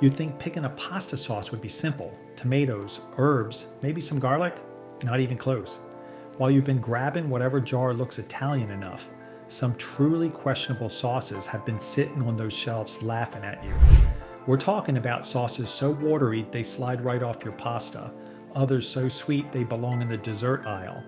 You'd think picking a pasta sauce would be simple. Tomatoes, herbs, maybe some garlic? Not even close. While you've been grabbing whatever jar looks Italian enough, some truly questionable sauces have been sitting on those shelves laughing at you. We're talking about sauces so watery they slide right off your pasta, others so sweet they belong in the dessert aisle,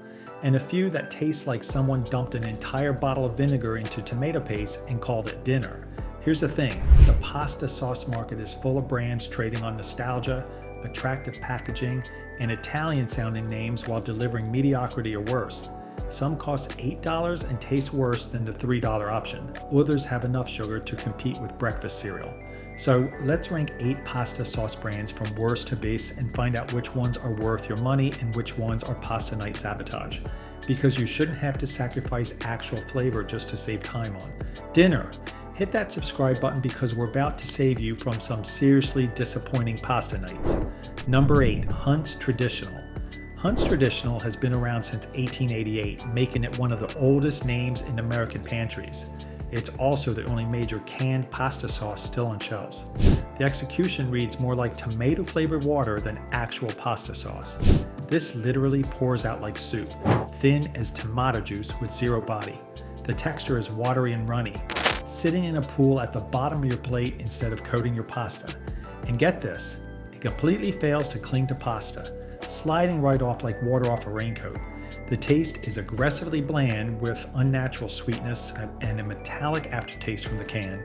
and a few that taste like someone dumped an entire bottle of vinegar into tomato paste and called it dinner. Here's the thing, the pasta sauce market is full of brands trading on nostalgia, attractive packaging, and Italian-sounding names while delivering mediocrity or worse. Some cost $8 and taste worse than the $3 option. Others have enough sugar to compete with breakfast cereal. So let's rank 8 pasta sauce brands from worst to base and find out which ones are worth your money and which ones are pasta night sabotage. Because you shouldn't have to sacrifice actual flavor just to save time on. Dinner. Hit that subscribe button because we're about to save you from some seriously disappointing pasta nights. Number 8, Hunt's Traditional. Hunt's Traditional has been around since 1888, making it one of the oldest names in American pantries. It's also the only major canned pasta sauce still on shelves. The execution reads more like tomato-flavored water than actual pasta sauce. This literally pours out like soup, thin as tomato juice with zero body. The texture is watery and runny, sitting in a pool at the bottom of your plate instead of coating your pasta. And get this, it completely fails to cling to pasta, sliding right off like water off a raincoat. The taste is aggressively bland with unnatural sweetness and a metallic aftertaste from the can.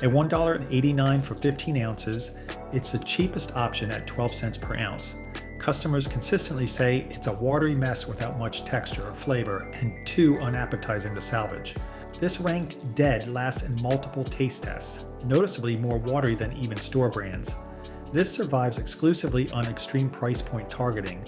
At $1.89 for 15 ounces, it's the cheapest option at 12 cents per ounce. Customers consistently say it's a watery mess without much texture or flavor and too unappetizing to salvage. This ranked dead last in multiple taste tests, noticeably more watery than even store brands. This survives exclusively on extreme price point targeting,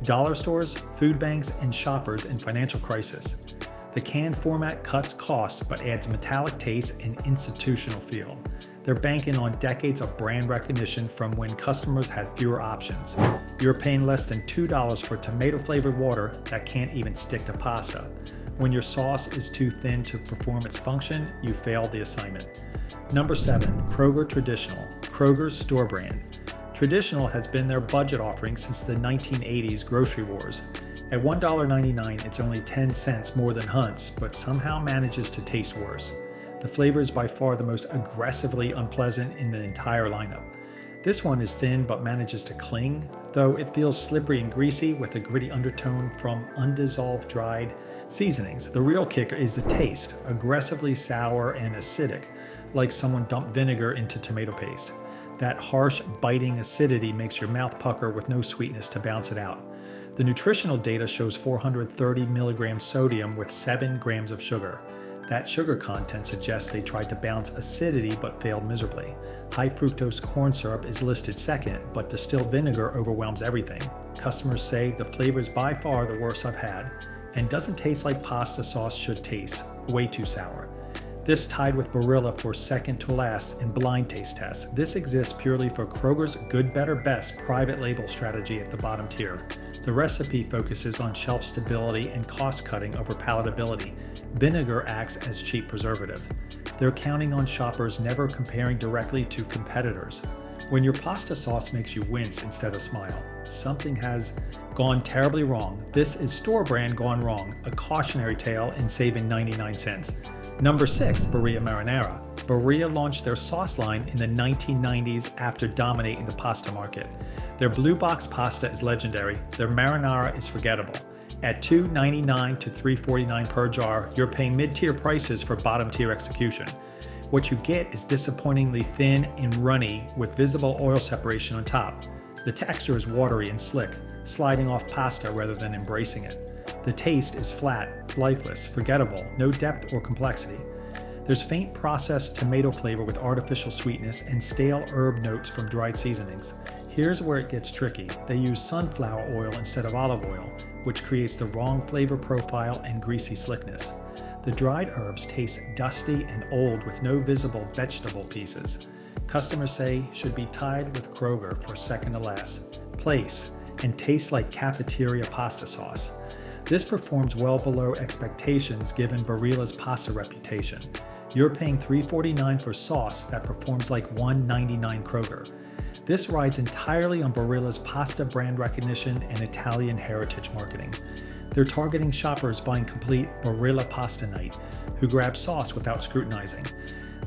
dollar stores, food banks, and shoppers in financial crisis. The canned format cuts costs but adds metallic taste and institutional feel. They're banking on decades of brand recognition from when customers had fewer options. You're paying less than $2 for tomato-flavored water that can't even stick to pasta. When your sauce is too thin to perform its function, you failed the assignment. Number 7, Kroger Traditional, Kroger's store brand. Traditional has been their budget offering since the 1980s grocery wars. At $1.99, it's only 10 cents more than Hunt's, but somehow manages to taste worse. The flavor is by far the most aggressively unpleasant in the entire lineup. This one is thin but manages to cling, though it feels slippery and greasy with a gritty undertone from undissolved dried seasonings. The real kicker is the taste, aggressively sour and acidic, like someone dumped vinegar into tomato paste. That harsh, biting acidity makes your mouth pucker with no sweetness to bounce it out. The nutritional data shows 430 milligrams sodium with 7 grams of sugar. That sugar content suggests they tried to balance acidity but failed miserably. High fructose corn syrup is listed second, but distilled vinegar overwhelms everything. Customers say the flavor is by far the worst I've had, and doesn't taste like pasta sauce should taste, way too sour. This tied with Barilla for second to last in blind taste tests. This exists purely for Kroger's good, better, best private label strategy at the bottom tier. The recipe focuses on shelf stability and cost cutting over palatability. Vinegar acts as cheap preservative. They're counting on shoppers never comparing directly to competitors. When your pasta sauce makes you wince instead of smile, something has gone terribly wrong. This is store brand gone wrong, a cautionary tale in saving 99 cents. Number 6, Barilla Marinara. Barilla launched their sauce line in the 1990s after dominating the pasta market. Their blue box pasta is legendary. Their marinara is forgettable. At $2.99 to $3.49 per jar, you're paying mid-tier prices for bottom-tier execution. What you get is disappointingly thin and runny with visible oil separation on top. The texture is watery and slick, sliding off pasta rather than embracing it. The taste is flat, lifeless, forgettable, no depth or complexity. There's faint processed tomato flavor with artificial sweetness and stale herb notes from dried seasonings. Here's where it gets tricky. They use sunflower oil instead of olive oil, which creates the wrong flavor profile and greasy slickness. The dried herbs taste dusty and old with no visible vegetable pieces. Customers say should be tied with Kroger for second to last place and tastes like cafeteria pasta sauce. This performs well below expectations given Barilla's pasta reputation. You're paying $3.49 for sauce that performs like $1.99 Kroger. This rides entirely on Barilla's pasta brand recognition and Italian heritage marketing. They're targeting shoppers buying complete Barilla pasta night who grab sauce without scrutinizing.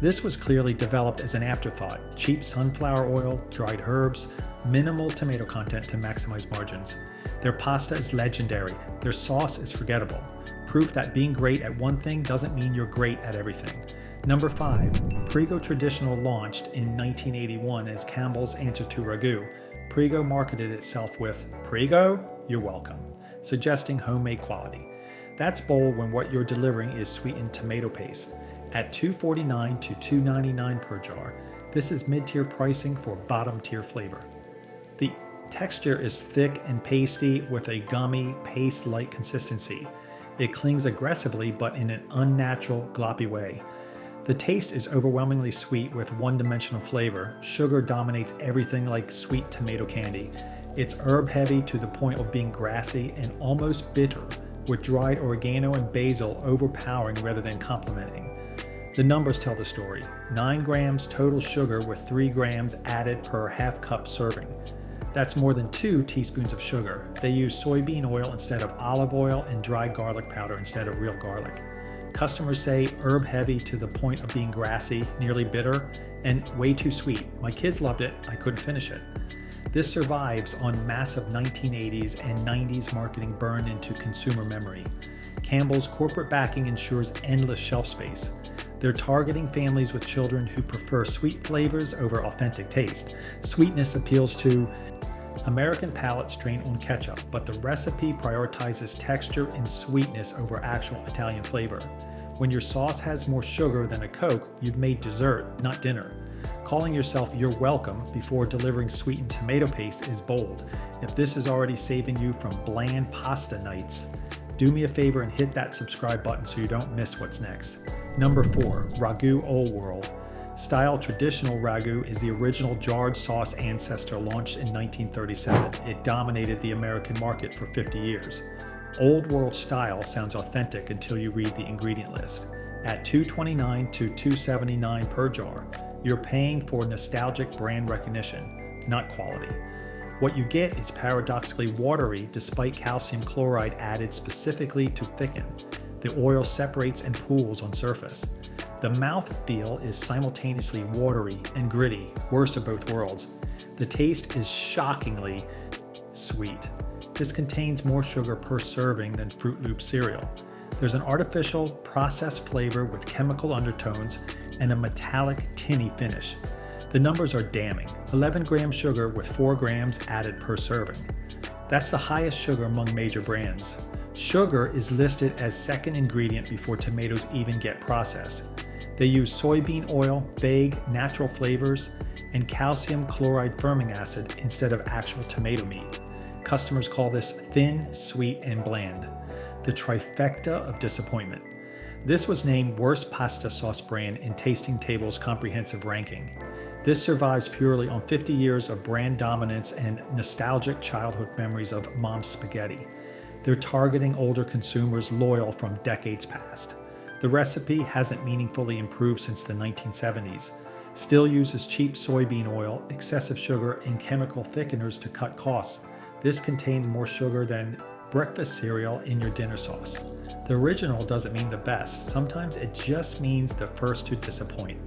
This was clearly developed as an afterthought: cheap sunflower oil, dried herbs, minimal tomato content to maximize margins. Their pasta is legendary. Their sauce is forgettable. Proof that being great at one thing doesn't mean you're great at everything. Number 5. Prego Traditional launched in 1981 as Campbell's answer to Ragú. Prego marketed itself with "Prego, you're welcome," suggesting homemade quality. That's bold when what you're delivering is sweetened tomato paste. At $2.49 to $2.99 per jar, this is mid-tier pricing for bottom-tier flavor. The texture is thick and pasty with a gummy, paste-like consistency. It clings aggressively but in an unnatural, gloppy way. The taste is overwhelmingly sweet with one-dimensional flavor. Sugar dominates everything like sweet tomato candy. It's herb-heavy to the point of being grassy and almost bitter, with dried oregano and basil overpowering rather than complementing. The numbers tell the story. 9 grams total sugar with 3 grams added per half cup serving. That's more than 2 teaspoons of sugar. They use soybean oil instead of olive oil and dried garlic powder instead of real garlic. Customers say herb heavy to the point of being grassy, nearly bitter, and way too sweet. My kids loved it, I couldn't finish it. This survives on massive 1980s and 90s marketing burned into consumer memory. Campbell's corporate backing ensures endless shelf space. They're targeting families with children who prefer sweet flavors over authentic taste. Sweetness appeals to American palates train on ketchup, but the recipe prioritizes texture and sweetness over actual Italian flavor. When your sauce has more sugar than a Coke, you've made dessert, not dinner. Calling yourself "you're welcome" before delivering sweetened tomato paste is bold. If this is already saving you from bland pasta nights, do me a favor and hit that subscribe button so you don't miss what's next. Number 4. Ragú Old World. Style Traditional Ragú is the original jarred sauce ancestor launched in 1937. It dominated the American market for 50 years. Old World style sounds authentic until you read the ingredient list. At $2.29 to $2.79 per jar, you're paying for nostalgic brand recognition, not quality. What you get is paradoxically watery despite calcium chloride added specifically to thicken. The oil separates and pools on surface. The mouthfeel is simultaneously watery and gritty, worst of both worlds. The taste is shockingly sweet. This contains more sugar per serving than Fruit Loop cereal. There's an artificial, processed flavor with chemical undertones and a metallic, tinny finish. The numbers are damning. 11 grams sugar with 4 grams added per serving. That's the highest sugar among major brands. Sugar is listed as second ingredient before tomatoes even get processed. They use soybean oil, vague, natural flavors, and calcium chloride firming acid instead of actual tomato meat. Customers call this thin, sweet, and bland. The trifecta of disappointment. This was named worst pasta sauce brand in Tasting Table's comprehensive ranking. This survives purely on 50 years of brand dominance and nostalgic childhood memories of mom's spaghetti. They're targeting older consumers loyal from decades past. The recipe hasn't meaningfully improved since the 1970s. Still uses cheap soybean oil, excessive sugar, and chemical thickeners to cut costs. This contains more sugar than breakfast cereal in your dinner sauce. The original doesn't mean the best. Sometimes it just means the first to disappoint.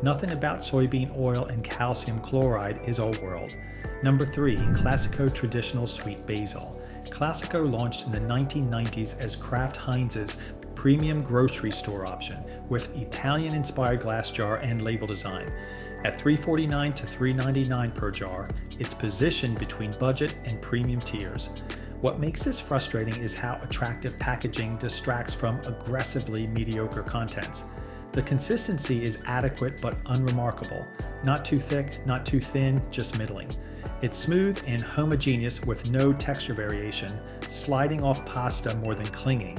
Nothing about soybean oil and calcium chloride is old world. Number 3. Classico Traditional Sweet Basil. Classico launched in the 1990s as Kraft Heinz's premium grocery store option with Italian-inspired glass jar and label design. At $3.49 to $3.99 per jar, it's positioned between budget and premium tiers. What makes this frustrating is how attractive packaging distracts from aggressively mediocre contents. The consistency is adequate but unremarkable. Not too thick, not too thin, just middling. It's smooth and homogeneous with no texture variation, sliding off pasta more than clinging.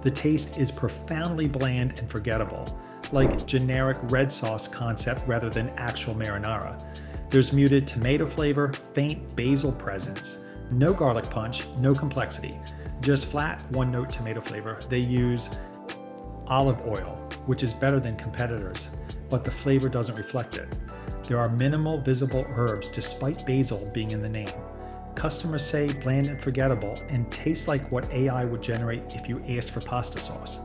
The taste is profoundly bland and forgettable, like generic red sauce concept rather than actual marinara. There's muted tomato flavor, faint basil presence, no garlic punch, no complexity, just flat one-note tomato flavor. They use olive oil, which is better than competitors, but the flavor doesn't reflect it. There are minimal visible herbs despite basil being in the name. Customers say bland and forgettable and tastes like what AI would generate if you asked for pasta sauce.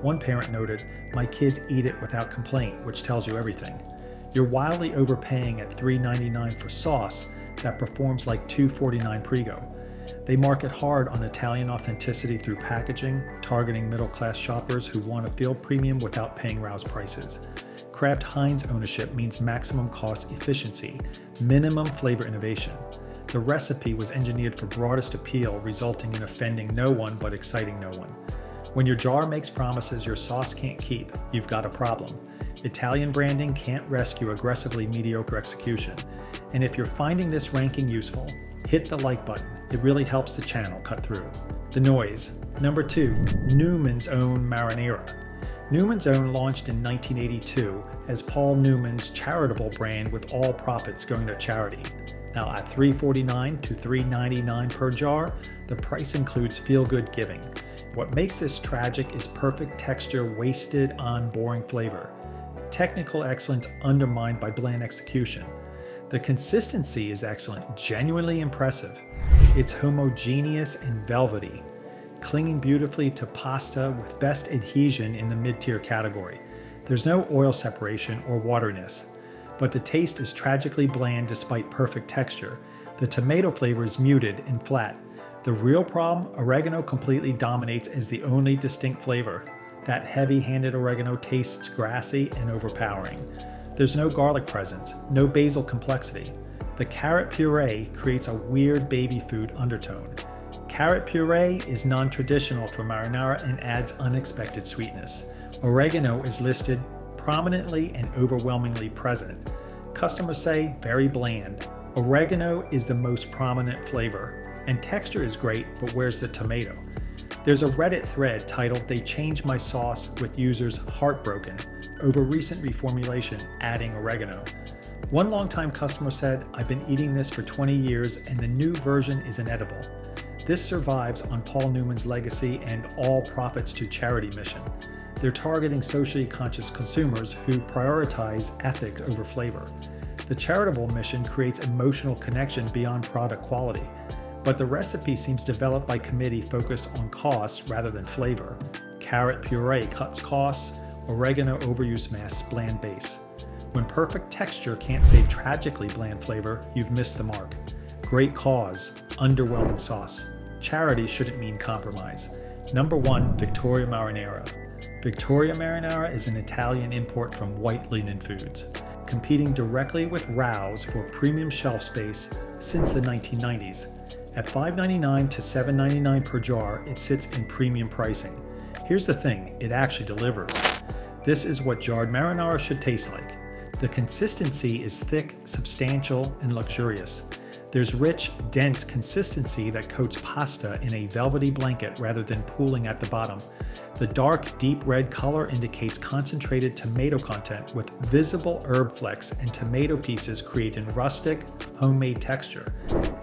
One parent noted, "My kids eat it without complaint," which tells you everything. You're wildly overpaying at $3.99 for sauce that performs like $2.49 Prego. They market hard on Italian authenticity through packaging, targeting middle-class shoppers who want to feel premium without paying Rouse prices. Kraft Heinz ownership means maximum cost efficiency, minimum flavor innovation. The recipe was engineered for broadest appeal, resulting in offending no one but exciting no one. When your jar makes promises your sauce can't keep, you've got a problem. Italian branding can't rescue aggressively mediocre execution. And if you're finding this ranking useful, hit the like button. It really helps the channel cut through. The noise. Number 2, Newman's Own Marinara. Newman's Own launched in 1982 as Paul Newman's charitable brand with all profits going to charity. Now at $3.49 to $3.99 per jar, the price includes feel-good giving. What makes this tragic is perfect texture wasted on boring flavor. Technical excellence undermined by bland execution. The consistency is excellent, genuinely impressive. It's homogeneous and velvety, clinging beautifully to pasta with best adhesion in the mid-tier category. There's no oil separation or wateriness, but the taste is tragically bland despite perfect texture. The tomato flavor is muted and flat. The real problem, oregano completely dominates as the only distinct flavor. That heavy-handed oregano tastes grassy and overpowering. There's no garlic presence, no basil complexity. The carrot puree creates a weird baby food undertone. Carrot puree is non-traditional for marinara and adds unexpected sweetness. Oregano is listed prominently and overwhelmingly present. Customers say very bland. Oregano is the most prominent flavor, and texture is great, but where's the tomato? There's a Reddit thread titled "They Changed My Sauce" with users heartbroken over recent reformulation adding oregano. One longtime customer said, "I've been eating this for 20 years and the new version is inedible." This survives on Paul Newman's legacy and all profits to charity mission. They're targeting socially conscious consumers who prioritize ethics over flavor. The charitable mission creates emotional connection beyond product quality, but the recipe seems developed by committee focused on costs rather than flavor. Carrot puree cuts costs, oregano overuse masks bland base. When perfect texture can't save tragically bland flavor, you've missed the mark. Great cause, underwhelming sauce. Charity shouldn't mean compromise. Number 1, Victoria Marinara. Victoria Marinara is an Italian import from White Linen Foods, competing directly with Rouse for premium shelf space since the 1990s. At $5.99 to $7.99 per jar, it sits in premium pricing. Here's the thing, it actually delivers. This is what jarred marinara should taste like. The consistency is thick, substantial, and luxurious. There's rich, dense consistency that coats pasta in a velvety blanket rather than pooling at the bottom. The dark, deep red color indicates concentrated tomato content with visible herb flecks and tomato pieces creating rustic, homemade texture.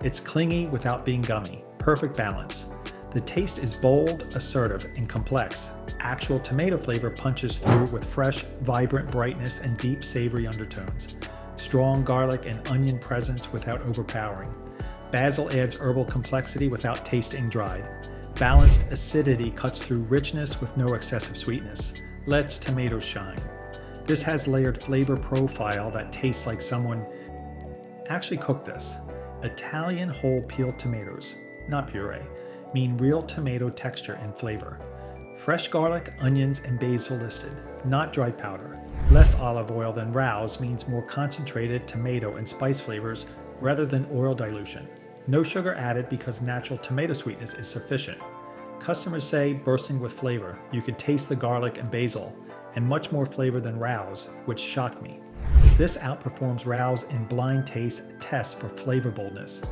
It's clingy without being gummy. Perfect balance. The taste is bold, assertive, and complex. Actual tomato flavor punches through with fresh, vibrant brightness and deep savory undertones. Strong garlic and onion presence without overpowering. Basil adds herbal complexity without tasting dried. Balanced acidity cuts through richness with no excessive sweetness. Lets tomatoes shine. This has layered flavor profile that tastes like someone actually cooked this. Italian whole peeled tomatoes, not puree, mean real tomato texture and flavor. Fresh garlic, onions, and basil listed, not dried powder. Less olive oil than Rouse means more concentrated tomato and spice flavors rather than oil dilution. No sugar added because natural tomato sweetness is sufficient. Customers say bursting with flavor. You could taste the garlic and basil, and much more flavor than Rouse, which shocked me. This outperforms Rouse in blind taste tests for flavor boldness.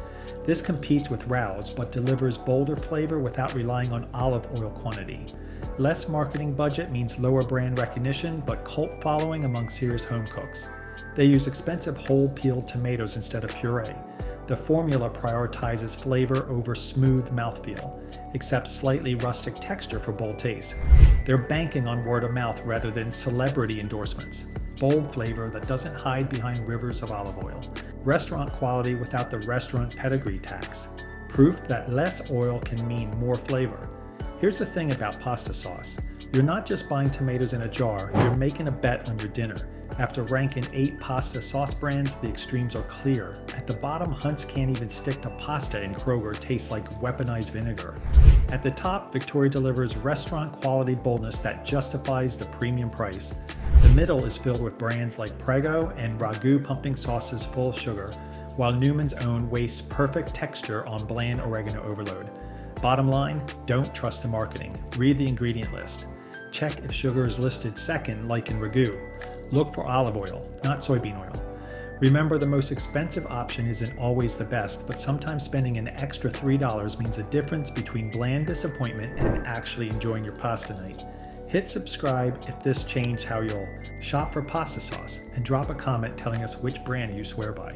This competes with Rouse but delivers bolder flavor without relying on olive oil quantity. Less marketing budget means lower brand recognition but cult following among serious home cooks. They use expensive whole peeled tomatoes instead of puree. The formula prioritizes flavor over smooth mouthfeel, except slightly rustic texture for bold taste. They're banking on word of mouth rather than celebrity endorsements. bold flavor that doesn't hide behind rivers of olive oil. Restaurant quality without the restaurant pedigree tax. Proof that less oil can mean more flavor. Here's the thing about pasta sauce. You're not just buying tomatoes in a jar, you're making a bet on your dinner. After ranking 8 pasta sauce brands, the extremes are clear. At the bottom, Hunt's can't even stick to pasta, and Kroger tastes like weaponized vinegar. At the top, Victoria delivers restaurant quality boldness that justifies the premium price. The middle is filled with brands like Prego and Ragú pumping sauces full of sugar, while Newman's own wastes perfect texture on bland oregano overload. Bottom line, don't trust the marketing. Read the ingredient list. Check if sugar is listed second, like in Ragú. Look for olive oil, not soybean oil. Remember, the most expensive option isn't always the best, but sometimes spending an extra $3 means the difference between bland disappointment and actually enjoying your pasta night. Hit subscribe if this changed how you'll shop for pasta sauce, and drop a comment telling us which brand you swear by.